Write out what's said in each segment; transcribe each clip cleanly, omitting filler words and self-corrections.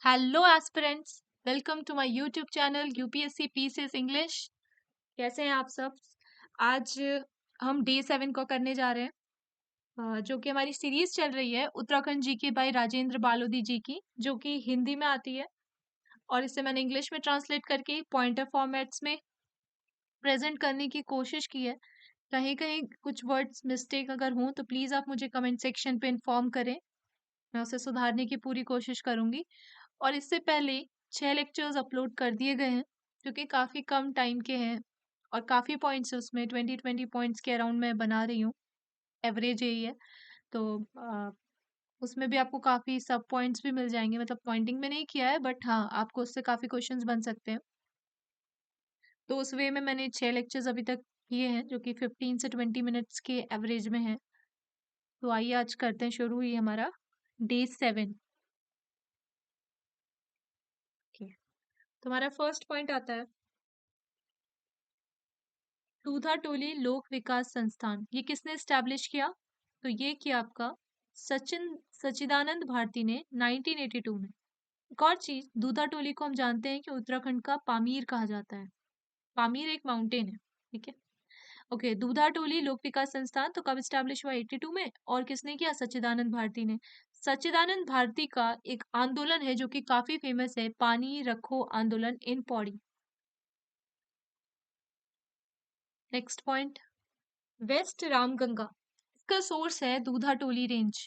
Hello aspirants, welcome to my YouTube channel UPSC PCS English. कैसे हैं आप सब? आज हम डे 7 को करने जा रहे हैं, जो कि हमारी सीरीज चल रही है उत्तराखंड जी के बाई राजेंद्र बालोदी जी की, जो कि हिंदी में आती है और इसे मैंने इंग्लिश में ट्रांसलेट करके पॉइंटर फॉर्मेट्स में प्रेजेंट करने की कोशिश की है। कहीं कहीं कुछ वर्ड्स मिस्टेक अगर हों तो प्लीज़ आप मुझे कमेंट सेक्शन पे इन्फॉर्म करें। मैं उसे सुधारने की पूरी कोशिश करूंगी। और इससे पहले 6 लेक्चर्स अपलोड कर दिए गए हैं, जो कि काफ़ी कम टाइम के हैं और काफ़ी पॉइंट्स है उसमें। 20 पॉइंट्स के अराउंड मैं बना रही हूँ, एवरेज यही है। तो उसमें भी आपको काफ़ी सब पॉइंट्स भी मिल जाएंगे, मतलब पॉइंटिंग में नहीं किया है बट हाँ, आपको उससे काफ़ी क्वेश्चंस बन सकते हैं। तो उस वे में मैंने 6 लेक्चर्स अभी तक किए हैं, जो कि 15 से 20 मिनट्स के एवरेज में है। तो आइए आज करते हैं शुरू ही हमारा डे 7। तो हमारा फर्स्ट पॉइंट आता है दूधा टोली लोक विकास संस्थान। ये किसने एस्टैब्लिश किया? तो ये किया आपका सच्चिदानंद भारती ने 1982 में। एक और चीज, दूधा टोली को हम जानते हैं कि उत्तराखंड का पामीर कहा जाता है। पामीर एक माउंटेन है, ठीक है। ओके, दूधा टोली लोक विकास संस्थान तो कब एस्टैब्लिश हुआ? 82 में। और किसने किया? सच्चिदानंद भारती ने। सच्चिदानंद भारती का एक आंदोलन है जो कि काफी फेमस है, पानी रखो आंदोलन in Pauri. Next point, west Ramganga. इसका सोर्स है दूधा टोली रेंज,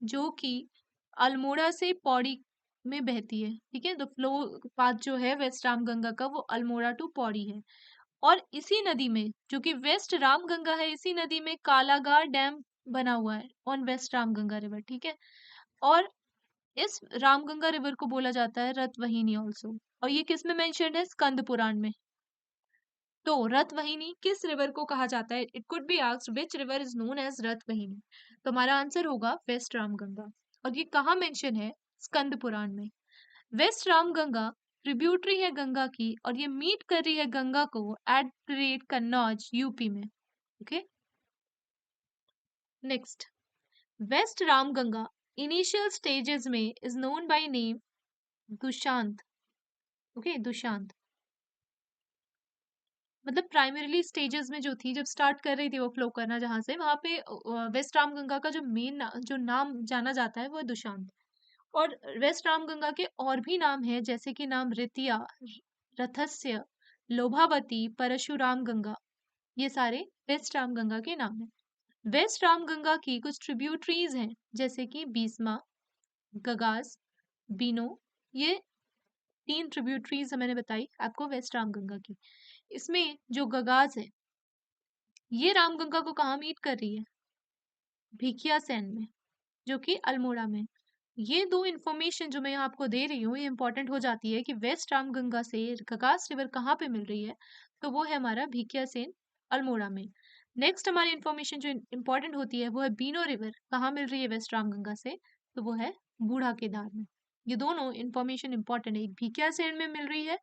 जो कि अल्मोड़ा से पौड़ी में बहती है, ठीक है। तो फ्लो पाथ जो है वेस्ट रामगंगा का, वो अल्मोड़ा टू पौड़ी है। और इसी नदी में, जो कि वेस्ट रामगंगा है, इसी नदी में कालागार डैम बना हुआ है ऑन वेस्ट रामगंगा रिवर, ठीक है। और इस रामगंगा रिवर को बोला जाता है रतवहिनी ऑल्सो। और ये किस में मेंशन्ड है? स्कंद पुराण में। तो रतवहिनी किस रिवर को कहा जाता है? It could be asked which river is known as Ratvahini. तो हमारा आंसर होगा वेस्ट रामगंगा। और ये कहाँ मेंशन है? स्कंद पुराण में। वेस्ट रामगंगा ट्रिब्यूटरी है गंगा की, और ये मीट कर रही है गंगा को at the rate Kannauj UP में। Okay, next, west Ramganga initial stages में is known by name Dushant. Okay, Dushant मतलब प्राइमरीली स्टेजेस में जो थी, जब स्टार्ट कर रही थी वो फ्लो करना, जहां से वहां पे वेस्ट रामगंगा का जो मेन जो नाम जाना जाता है वो है दुशांत। और वेस्ट रामगंगा के और भी नाम है, जैसे कि नाम रितिया, रथस्य, लोभावती, परशुराम गंगा। ये सारे वेस्ट रामगंगा के नाम हैं। वेस्ट रामगंगा की कुछ ट्रिब्यूटरीज हैं, जैसे कि बीसमा, गगास, बीनो। ये 3 ट्रिब्यूटरीज मैंने बताई आपको वेस्ट रामगंगा की। इसमें जो गगास है, ये रामगंगा को कहाँ मीट कर रही है? भिकियासैन में, जो कि अल्मोड़ा में। ये दो इन्फॉर्मेशन जो मैं यहाँ आपको दे रही हूँ, ये इंपॉर्टेंट हो जाती है कि वेस्ट रामगंगा से गगास रिवर कहाँ पे मिल रही है। तो वो है हमारा भिकियासैन, अल्मोड़ा में। नेक्स्ट हमारी इन्फॉर्मेशन जो इंपॉर्टेंट होती है वो है बीनो रिवर कहाँ मिल रही है वेस्ट रामगंगा से। तो वो है बूढ़ा केदार में। ये दोनों इन्फॉर्मेशन इंपॉर्टेंट है, एक भिकियासैन में मिल रही है,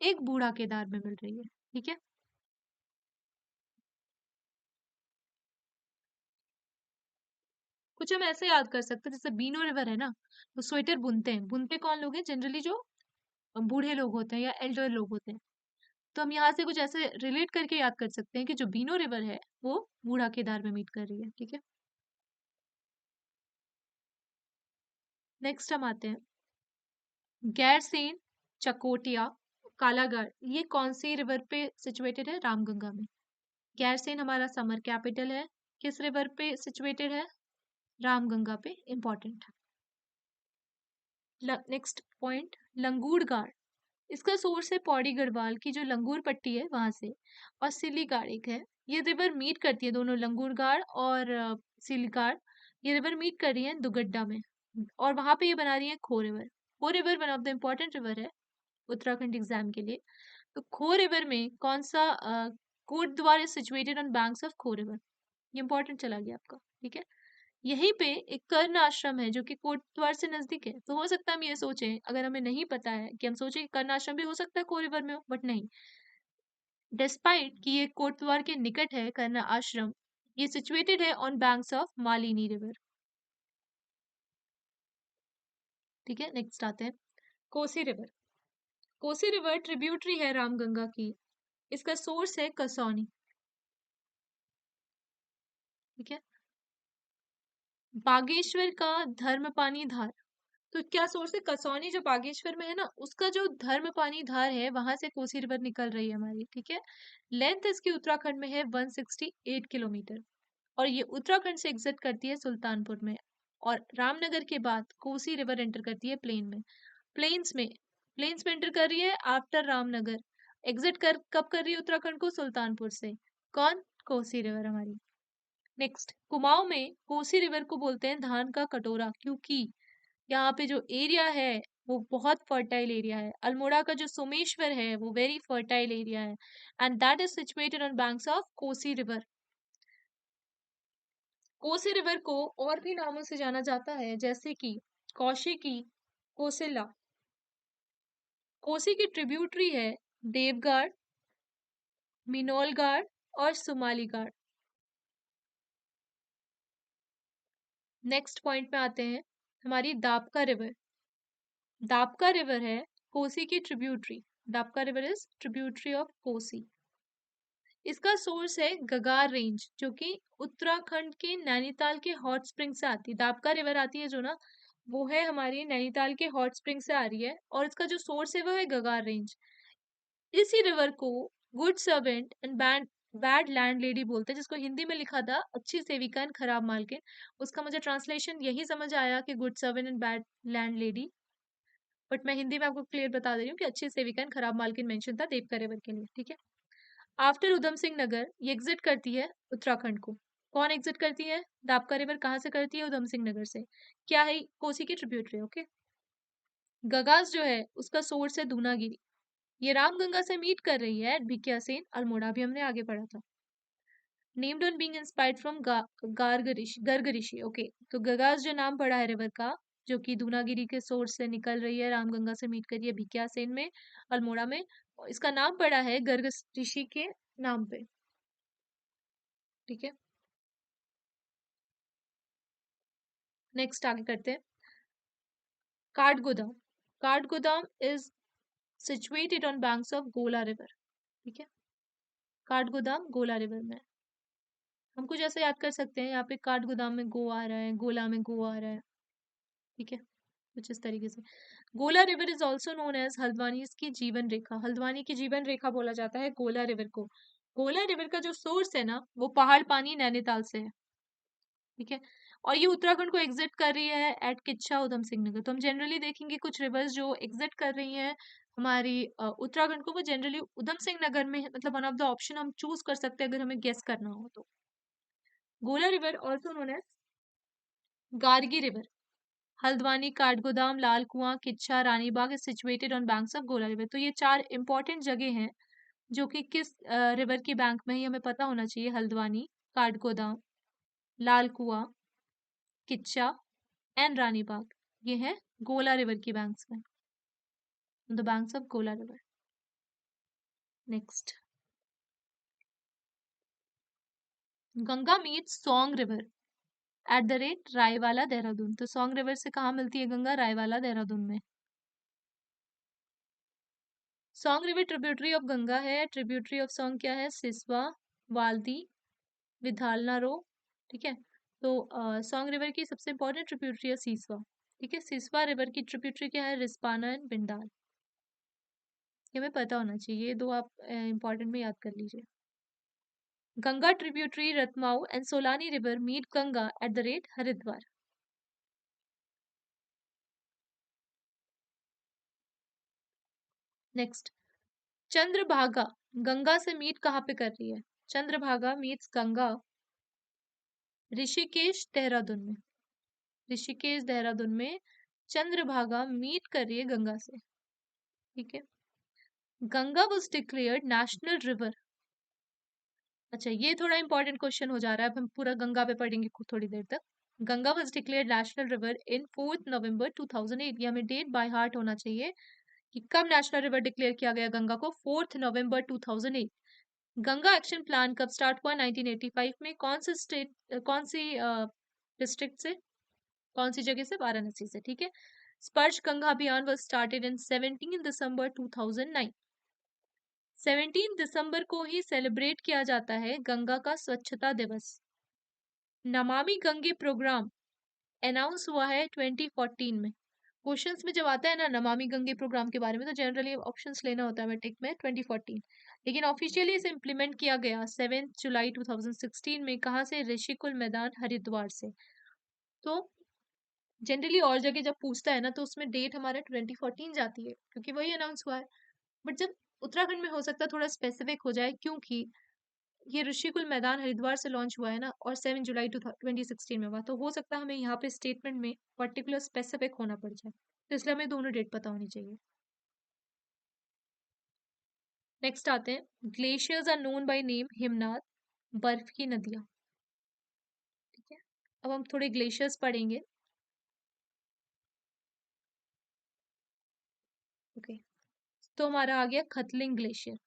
एक बूढ़ा केदार में मिल रही है, ठीक है। कुछ हम ऐसे याद कर सकते हैं, जैसे बीनो रिवर है ना, तो स्वेटर बुनते हैं। बुनते कौन लोग हैं? जनरली जो बूढ़े लोग होते हैं या एल्डर लोग होते हैं। तो हम यहाँ से कुछ ऐसे रिलेट करके याद कर सकते हैं कि जो बीनो रिवर है वो बूढ़ा केदार में मीट कर रही है, ठीक है। नेक्स्ट हम आते हैं गैरसेन, चकोटिया, कालागढ़। ये कौन सी रिवर पे सिचुएटेड है? रामगंगा में। गैरसेन हमारा समर कैपिटल है, किस रिवर पे सिचुएटेड है? रामगंगा पे, इंपॉर्टेंट। Next point, लंगूरगाड़। इसका सोर्स है पौड़ी गढ़वाल की जो लंगूर पट्टी है वहां से। और सिलीगाड़ एक है। ये रिवर मीट करती है, दोनों लंगूरगाड़ और सिलीगाड़, ये रिवर मीट कर रही है दुगड्डा में। और वहां पे ये बना रही है खो रिवर। खो river one of the important river है उत्तराखंड एग्जाम के लिए। तो खो रिवर में कौन सा कोट द्वार is situated on banks of खो रिवर। ये इंपॉर्टेंट चला गया आपका, ठीक है। यहीं पे एक कर्ण आश्रम है जो कि कोटद्वार से नजदीक है। तो हो सकता है हम ये सोचें, अगर हमें नहीं पता है, कि हम सोचें कि कर्ण आश्रम भी हो सकता है कोरिवर में हो, बट नहीं। डिस्पाइट कि ये कोटद्वार के निकट है कर्ण आश्रम, ये सिचुएटेड है on banks of Malini river. ठीक है, नेक्स्ट आते हैं Kosi river. Kosi river tributary है रामगंगा की। इसका सोर्स है कसौनी। ठीक है। बागेश्वर का धर्मपानी धार। तो क्या सोर्स है? कसौनी जो बागेश्वर में है ना, उसका जो धर्मपानी धार है वहां से कोसी रिवर निकल रही है हमारी। ठीक है। लेंथ इसकी उत्तराखंड में है 168 किलोमीटर। और ये उत्तराखंड से एग्जिट करती है सुल्तानपुर में। और रामनगर के बाद कोसी रिवर एंटर करती है प्लेन्स में प्लेन्स में एंटर कर रही है आफ्टर रामनगर। एग्जिट कर कब कर रही है उत्तराखंड को? सुल्तानपुर से। कौन? कोसी रिवर हमारी। नेक्स्ट, कुमाऊं में कोसी रिवर को बोलते हैं धान का कटोरा, क्योंकि यहाँ पे जो एरिया है वो बहुत फर्टाइल एरिया है। अल्मोड़ा का जो सोमेश्वर है वो वेरी फर्टाइल एरिया है, and that is situated on banks of Kosi river. Kosi river को और भी नामों से जाना जाता है, जैसे कि कौशिकी, कोसिला। कोसी की ट्रिब्यूटरी है देवगाड़, मिनोलगाड़ और सुमालीगाड़। नेक्स्ट पॉइंट पे आते हैं, हमारी दापका रिवर। दापका रिवर है कोसी की tributary. Dapka river is tributary of Kosi. इसका सोर्स है गगार रेंज, जो कि उत्तराखंड के नैनीताल के हॉट स्प्रिंग से आती है। दापका रिवर आती है जो ना, वो है हमारी नैनीताल के हॉट स्प्रिंग से आ रही है, और इसका जो सोर्स है वो है गगार रेंज। इसी रिवर को good servant and bad bad land lady बोलते हैं, जिसको हिंदी में लिखा था अच्छी सेविका एंड खराब मालकिन। उसका मुझे ट्रांसलेशन यही समझ आया कि good servant and bad land lady, but मैं हिंदी में आपको क्लियर बता दे रही हूँ कि अच्छी सेविका एंड खराब मालकिन मेंशन था देवका रिवर के लिए। ठीक है। आफ्टर उधम सिंह नगर ये एग्जिट करती है उत्तराखंड को। कौन एग्जिट करती है? दापका रिवर कहाँ से करती है? उधम सिंह नगर से। क्या है? कोसी की ट्रिब्यूटरी। ओके। गगास जो है उसका सोर्स है दूनागिरी। ये रामगंगा से मीट कर रही है एट भिकियासेन अल्मोड़ा, भी हमने आगे पढ़ा था। Named on being inspired from Garg Rishi. Okay, तो गगास जो नाम पड़ा है रिवर का, जो कि दूनागिरी के सोर्स से निकल रही है, रामगंगा से मीट कर रही है भिकियासेन में, अल्मोड़ा में, इसका नाम पड़ा है गर्ग ऋषि के नाम पे। ठीक है। नेक्स्ट आगे करते हैं, Kathgodam. Kathgodam is situated on banks of Gola river. ठीक है। काठगोदाम गोला रिवर में। हम कुछ ऐसे याद कर सकते हैं, यहाँ पे काठगोदाम में गो आ रहा है, गोला में गो आ रहा है। ठीक है, कुछ इस तरीके से। Gola river is also known as Haldwani की जीवन रेखा। हल्द्वानी की जीवन रेखा बोला जाता है गोला रिवर को। गोला रिवर का जो सोर्स है ना, वो पहाड़ पानी नैनीताल से है। ठीक है। और ये उत्तराखंड को एग्जिट कर रही है एट किच्छा उधम सिंह नगर। तो हम जनरली देखेंगे कुछ रिवर्स जो एग्जिट कर रही हैं हमारी उत्तराखंड को, वो जनरली उधम सिंह नगर में है। मतलब वन ऑफ द ऑप्शन हम चूज कर सकते हैं अगर हमें गेस करना हो तो। Gola river also known as Gargi river. Haldwani, Kathgodam, Lal Kuan, Kichha, Ranibagh is situated on banks of Gola river. तो ये चार इंपॉर्टेंट जगह हैं जो कि किस रिवर की बैंक में ही हमें पता होना चाहिए। हल्द्वानी, काठगोदाम, लाल कुआं, किच्छा एंड रानीबाग, ये है गोला रिवर की बैंक्स में, the banks of Gola river. Next, Ganga meets song river eight the rate Raiwala Dehradun. तो सोंग रिवर से कहाँ मिलती है गंगा? रायवाला देहरादून में। Song river tributary of Ganga है। ट्रिब्यूटरी ऑफ सोंग क्या है? सिसवा, वाल्दी, विधालना रो। ठीक है। तो सोंग रिवर की सबसे इंपॉर्टेंट ट्रिब्यूटरी है सीसवा। ठीक है। सिसवा रिवर की ट्रिब्यूटरी क्या है? रिस्पाना एंड बिंडाल। ये हमें पता होना चाहिए, ये दो आप इंपॉर्टेंट में याद कर लीजिए। Ganga tributary Ratmau and Solani river meet Ganga at the rate Haridwar. Next, Chandrabhaga Ganga से मीट कहाँ पे कर रही है? चंद्रभागा मीट्स गंगा ऋषिकेश देहरादून में। ऋषिकेश देहरादून में चंद्रभागा मीट कर रही है गंगा से। ठीक है। Ganga was declared national river. अच्छा, ये थोड़ा इंपॉर्टेंट क्वेश्चन हो जा रहा है, अब हम पूरा गंगा पे पढ़ेंगे थोड़ी देर तक। Ganga was declared national river in 4 नवंबर 2008। ये हमें डेट बाय हार्ट होना चाहिए कि कब नेशनल रिवर डिक्लेयर किया गया गंगा को? 4 नवंबर 2008। गंगा एक्शन प्लान कब स्टार्ट हुआ? 1985 में। कौन सी डिस्ट्रिक्ट से? कौन सी जगह से? वाराणसी से, ठीक है। स्पर्श गंगा अभियान वॉज स्टार्टेड इन 17 दिसंबर 2009। 17 दिसंबर को ही सेलिब्रेट किया जाता है गंगा का स्वच्छता दिवस। नमामि गंगे प्रोग्राम अनाउंस हुआ है 2014 में। क्वेश्चंस में जब आता है ना नमामि गंगे प्रोग्राम के बारे में, तो जनरली ऑप्शंस लेना होता है मैट्रिक में 2014, लेकिन ऑफिशियली इसे इम्प्लीमेंट किया गया 7 जुलाई 2016 में। कहाँ से? ऋषिकुल मैदान, हरिद्वार से। तो जनरली और जगह जब पूछता है ना तो उसमें डेट हमारा 2014 जाती है, क्योंकि वही अनाउंस हुआ है। बट जब उत्तराखंड में हो सकता है थोड़ा स्पेसिफिक हो जाए, क्योंकि ये ऋषिकुल मैदान हरिद्वार से लॉन्च हुआ है ना, और 7 जुलाई 2016 में हुआ, तो हो सकता है हमें यहाँ पे स्टेटमेंट में पर्टिकुलर स्पेसिफिक होना पड़ जाए, तो इसलिए हमें दोनों डेट पता होनी चाहिए। नेक्स्ट आते हैं, glaciers are known by name Himnad, बर्फ की नदियां। ठीक है, अब हम थोड़े ग्लेशियर्स पढ़ेंगे। ओके, तो हमारा आ गया खतलिंग ग्लेशियर।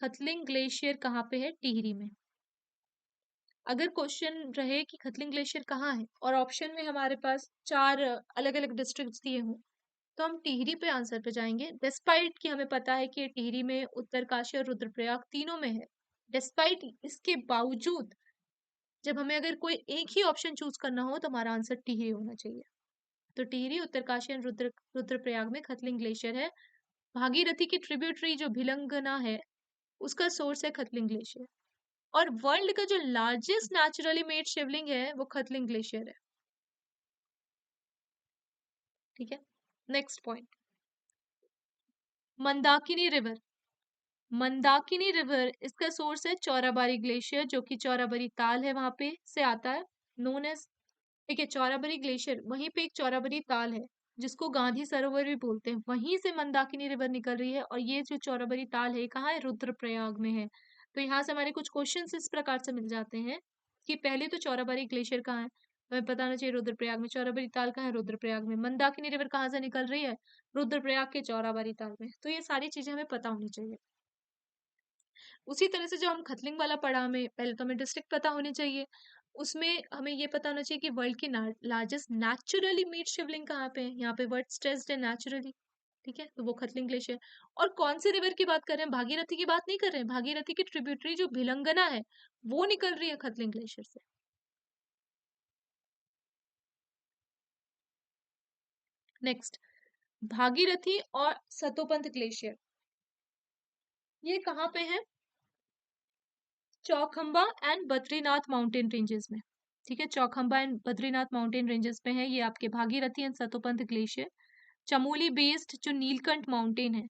खतलिंग ग्लेशियर कहाँ पे है? टिहरी में। अगर क्वेश्चन रहे कि खतलिंग ग्लेशियर कहाँ है और ऑप्शन में हमारे पास 4 अलग अलग डिस्ट्रिक्ट्स दिए हों, तो हम टिहरी पे आंसर पे जाएंगे, डिस्पाइट कि हमें पता है कि टिहरी में उत्तरकाशी और रुद्रप्रयाग तीनों में है। डिस्पाइट इसके बावजूद जब हमें अगर कोई एक ही ऑप्शन चूज करना हो तो हमारा आंसर टिहरी होना चाहिए। तो टिहरी, उत्तरकाशी और रुद्रप्रयाग में खतलिंग ग्लेशियर है। भागीरथी की ट्रिब्यूटरी जो भिलंगना है, उसका सोर्स है खतलिंग ग्लेशियर। और वर्ल्ड का जो लार्जेस्ट नेचुरली मेड शिवलिंग है वो खतलिंग ग्लेशियर है। ठीक है, next point, Mandakini river. Mandakini river, इसका सोर्स है चौराबाड़ी ग्लेशियर, जो कि चौराबाड़ी ताल है वहां पे से आता है, नोन एज। ठीक है, चौराबाड़ी ग्लेशियर, वहीं पे एक चौराबाड़ी ताल है जिसको गांधी सरोवर भी बोलते हैं, वहीं से मंदाकिनी रिवर निकल रही है। और ये जो चौराबाड़ी ताल है कहाँ है? रुद्रप्रयाग में है। तो यहाँ से हमारे कुछ क्वेश्चंस इस प्रकार से मिल जाते हैं कि पहले तो चौराबाड़ी ग्लेशियर कहाँ है, हमें पता होना चाहिए रुद्रप्रयाग में। चौराबाड़ी ताल कहाँ है? रुद्रप्रयाग में। मंदाकिनी रिवर कहाँ से निकल रही है? रुद्रप्रयाग के चौराबाड़ी ताल में। तो ये सारी चीजें हमें पता होनी चाहिए। उसी तरह से जो हम खतलिंग वाला पढ़ा, हमें पहले तो हमें डिस्ट्रिक्ट पता होनी चाहिए, उसमें हमें ये पता होना चाहिए कि वर्ल्ड की लार्जेस्ट नेचुरली मेड शिवलिंग कहाँ पे है। यहाँ पे वर्ड स्ट्रेस्ड है, नेचुरली। ठीक है, तो वो खतलिंग ग्लेशियर। और कौन से रिवर की बात कर रहे हैं? भागीरथी की बात नहीं कर रहे हैं। भागीरथी की ट्रिब्यूटरी जो भिलंगना है वो निकल रही है खतलिंग ग्लेशियर से। नेक्स्ट, भागीरथी और सतोपंथ ग्लेशियर, ये कहाँ पे है? Chaukhamba and Badrinath mountain ranges में। ठीक है, Chaukhamba and Badrinath mountain ranges पे है ये आपके Bhagirathi and Satopanth glacier. Chamoli based जो नीलकंठ माउंटेन है,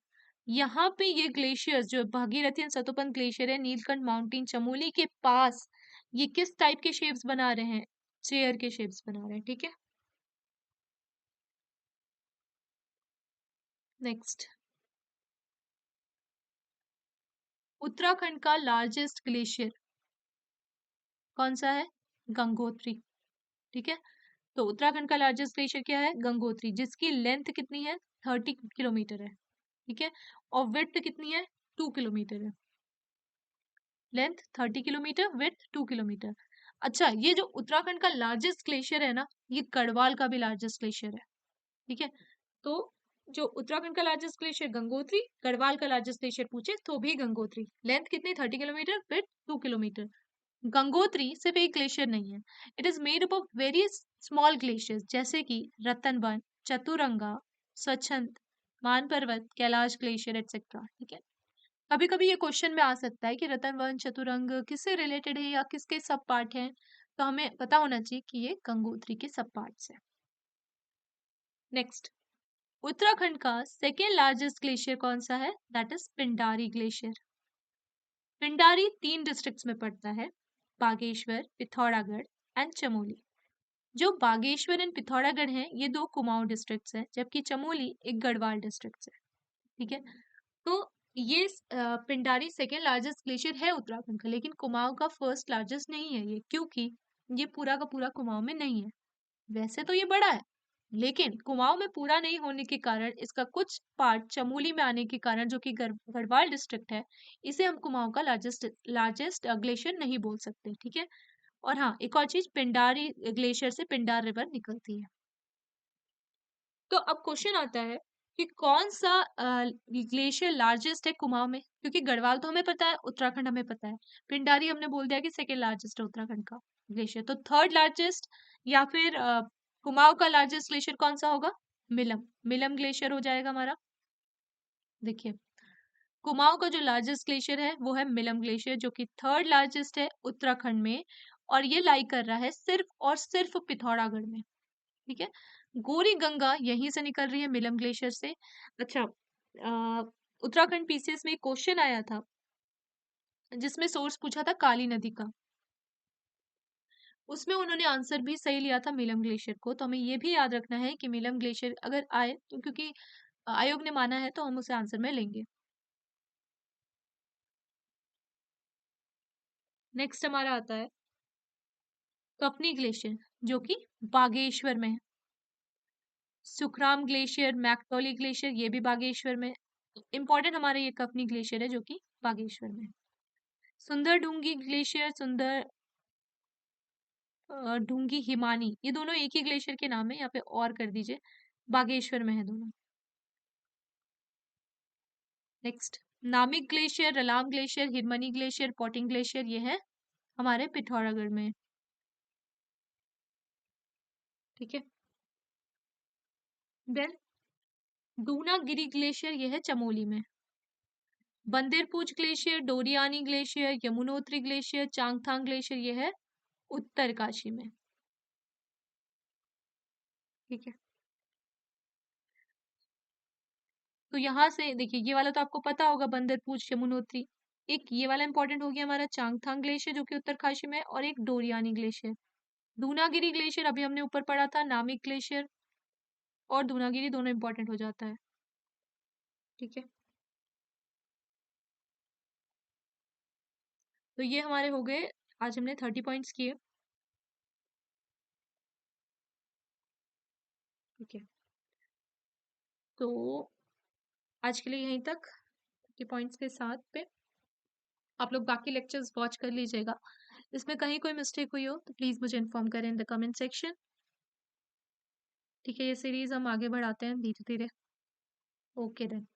यहाँ पे ये ग्लेशियर्स जो भागीरथी एंड सतोपंथ ग्लेशियर है, नीलकंठ माउंटेन चमोली के पास, ये किस टाइप के शेप्स बना रहे हैं? चेयर के शेप्स बना रहे हैं। ठीक है, नेक्स्ट, उत्तराखंड का लार्जेस्ट ग्लेशियर कौन सा है? गंगोत्री। ठीक है, तो उत्तराखंड का लार्जेस्ट ग्लेशियर क्या है? गंगोत्री, जिसकी लेंथ कितनी है? 30 किलोमीटर है। ठीक है, और विड्थ कितनी है? 2 किलोमीटर है। Length 30 kilometre, width 2 kilometre. अच्छा, ये जो उत्तराखंड का लार्जेस्ट ग्लेशियर है ना, ये गढ़वाल का भी लार्जेस्ट ग्लेशियर है। ठीक है, तो जो उत्तराखंड का लार्जेस्ट ग्लेशियर गंगोत्री, गढ़वाल का लार्जेस्ट ग्लेशियर पूछे तो भी गंगोत्री। लेंथ कितनी? 30 किलोमीटर, विड्थ 2 किलोमीटर। गंगोत्री सिर्फ एक ग्लेशियर नहीं है, it is made up of various small glaciers, जैसे कि रतनवन, चतुरंगा, स्वच्छंद, मान पर्वत, कैलाश ग्लेशियर एटसेट्रा। ठीक है, कभी कभी ये क्वेश्चन में आ सकता है कि रतनवन, चतुरंग किससे रिलेटेड है या किसके सब पार्ट हैं, तो हमें पता होना चाहिए कि ये गंगोत्री के सब पार्ट्स हैं। नेक्स्ट, उत्तराखंड का सेकेंड लार्जेस्ट ग्लेशियर कौन सा है? That is Pindari glacier. Pindari 3 districts में पड़ता है, बागेश्वर, पिथौरागढ़ एंड चमोली। जो बागेश्वर एंड पिथौरागढ़ हैं ये 2 कुमाऊं डिस्ट्रिक्ट्स हैं, जबकि चमोली एक गढ़वाल डिस्ट्रिक्ट है। ठीक है, तो ये पिंडारी सेकेंड लार्जेस्ट ग्लेशियर है उत्तराखंड का, लेकिन कुमाऊं का फर्स्ट लार्जेस्ट नहीं है ये, क्योंकि ये पूरा का पूरा कुमाऊं में नहीं है। वैसे तो ये बड़ा है, लेकिन कुमाऊं में पूरा नहीं होने के कारण इसका कुछ पार्ट चमोली में आने के कारण, जो कि गढ़वाल डिस्ट्रिक्ट है, इसे हम कुमाऊं का लार्जेस्ट लार्जेस्ट ग्लेशियर नहीं बोल सकते। ठीक है, और हाँ, एक और चीज, पिंडारी ग्लेशियर से पिंडार रिवर निकलती है। तो अब क्वेश्चन आता है कि कौन सा ग्लेशियर लार्जेस्ट है कुमाऊं में, क्योंकि गढ़वाल तो हमें पता है, उत्तराखंड हमें पता है, पिंडारी हमने बोल दिया कि सेकेंड लार्जेस्ट है उत्तराखंड का ग्लेशियर, तो थर्ड लार्जेस्ट या फिर कुमाऊं का लार्जेस्ट ग्लेशियर कौन सा होगा? मिलम, मिलम ग्लेशियर हो जाएगा हमारा। देखिए, कुमाऊं का जो लार्जेस्ट ग्लेशियर है वो है मिलम ग्लेशियर, जो कि थर्ड लार्जेस्ट है उत्तराखंड में, और ये लाई कर रहा है सिर्फ और सिर्फ पिथौरागढ़ में। ठीक है, गोरी गंगा यहीं से निकल रही है मिलम ग्लेशियर से। अच्छा, उत्तराखंड पीसीएस में एक क्वेश्चन आया था जिसमें सोर्स पूछा था काली नदी का, उसमें उन्होंने आंसर भी सही लिया था मिलम ग्लेशियर को, तो हमें ये भी याद रखना है कि मिलम ग्लेशियर अगर आए तो, क्योंकि आयोग ने माना है, तो हम उसे आंसर में लेंगे। नेक्स्ट हमारा आता है कपनी ग्लेशियर, जो कि बागेश्वर में है। सुखराम ग्लेशियर, मैक्टोली ग्लेशियर, ये भी बागेश्वर में। इंपॉर्टेंट हमारे ये कपनी ग्लेशियर है, जो कि बागेश्वर में है। सुंदर डूंगी ग्लेशियर, सुंदर डूंगी हिमानी, ये दोनों एक ही ग्लेशियर के नाम है, यहाँ पे और कर दीजिए, बागेश्वर में है दोनों। Next, Namik glacier, Ralam glacier, Hiramani glacier, Poting glacier, ये है हमारे पिथौरागढ़ में। ठीक है, देन दूनागिरी ग्लेशियर, ये है चमोली में। Bandarpunch glacier, Doriyani glacier, Yamunotri glacier, Changthang glacier, ये है उत्तरकाशी में। ठीक है, तो यहाँ से देखिए, ये वाला तो आपको पता होगा, बंदरपूछ, यमुनोत्री। एक ये वाला इंपॉर्टेंट हो गया हमारा चांगथांग ग्लेशियर, जो कि उत्तरकाशी में है, और एक डोरियानी ग्लेशियर। दूनागिरी ग्लेशियर अभी हमने ऊपर पढ़ा था, नामिक ग्लेशियर और दूनागिरी दोनों इंपॉर्टेंट हो जाता है। ठीक है, तो ये हमारे हो गए, आज हमने 30 पॉइंट्स किए। ठीक है, तो आज के लिए यहीं तक के पॉइंट्स के साथ पे आप लोग बाकी लेक्चर्स वॉच कर लीजिएगा। इसमें कहीं कोई मिस्टेक हुई हो तो प्लीज़ मुझे इन्फॉर्म करें इन द कमेंट सेक्शन। ठीक है, ये सीरीज हम आगे बढ़ाते हैं धीरे धीरे। Okay then.